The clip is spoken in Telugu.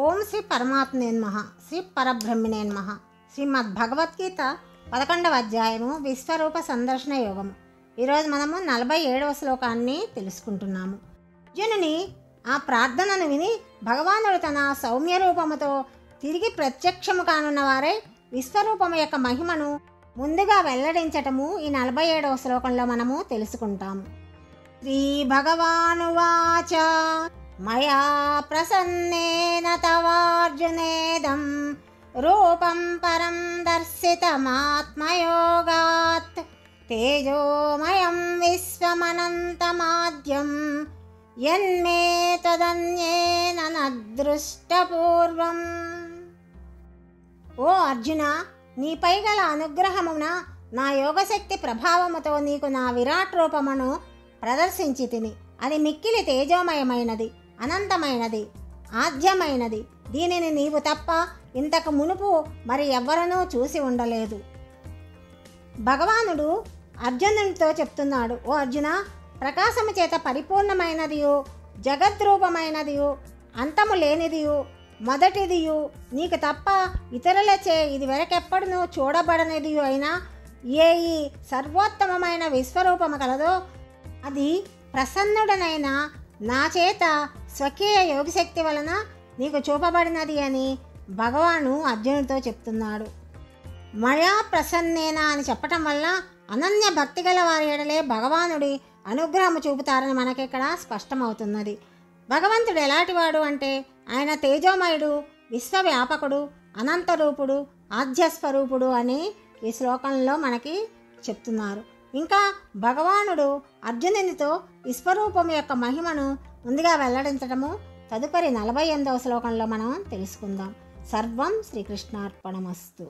ఓం శ్రీ పరమాత్మనే నమః. శ్రీ పరబ్రహ్మణే నమః. శ్రీమద్ భగవద్గీత 11వ అధ్యాయము విశ్వరూప సందర్శన యోగము. ఈరోజు మనము 47వ శ్లోకాన్ని తెలుసుకుంటున్నాము. అర్జునుని ఆ ప్రార్థనను విని భగవానుడు తన సౌమ్య రూపముతో తిరిగి ప్రత్యక్షము కానున్న వారే విశ్వరూపము యొక్క మహిమను ముందుగా వెల్లడించటము ఈ 47వ శ్లోకంలో మనము తెలుసుకుంటాము. శ్రీ భగవానువాచ మయా ప్రసన్నేన తవార్జునేదం రూపం పరం దర్శితమాత్మయోగాత్ తేజోమయం విశ్వమనంతమాద్యం యన్మే తదన్యేన నదృష్టపూర్వం. ఓ అర్జున, నీపై గల అనుగ్రహమున నా యోగశక్తి ప్రభావముతో నీకు నా విరాట్ రూపమును ప్రదర్శించి తిని. అది మిక్కిలి తేజోమయమైనది, అనంతమైనది, ఆద్యమైనది. దీనిని నీవు తప్ప ఇంతకు మునుపు మరి ఎవ్వరనూ చూసి ఉండలేదు. భగవానుడు అర్జునునితో చెప్తున్నాడు, ఓ అర్జున, ప్రకాశము చేత పరిపూర్ణమైనదియు, జగద్రూపమైనదియు, అంతము లేనిదియు, మొదటిదియు, నీకు తప్ప ఇతరులచే ఇది వరకెప్పడునూ చూడబడనిదియు అయినా ఏ ఈ సర్వోత్తమమైన విశ్వరూపము కలదో అది ప్రసన్నుడనైన నా చేత స్వకీయ యోగశక్తి వలన నీకు చూపబడినది అని భగవాను అర్జునుడితో చెప్తున్నాడు. మయా ప్రసన్నేనా అని చెప్పటం వల్ల అనన్య భక్తి గల వారి ఎడలే భగవానుడి అనుగ్రహము చూపుతారని మనకిక్కడ స్పష్టమవుతున్నది. భగవంతుడు ఎలాంటివాడు అంటే ఆయన తేజోమయుడు, విశ్వవ్యాపకుడు, అనంతరూపుడు, ఆద్యస్వరూపుడు అని ఈ శ్లోకంలో మనకి చెప్తున్నారు. ఇంకా భగవానుడు అర్జునునితో విశ్వరూపం యొక్క మహిమను ముందుగా వెల్లడించడము తదుపరి 48వ శ్లోకంలో మనం తెలుసుకుందాం. సర్వం శ్రీకృష్ణార్పణమస్తు.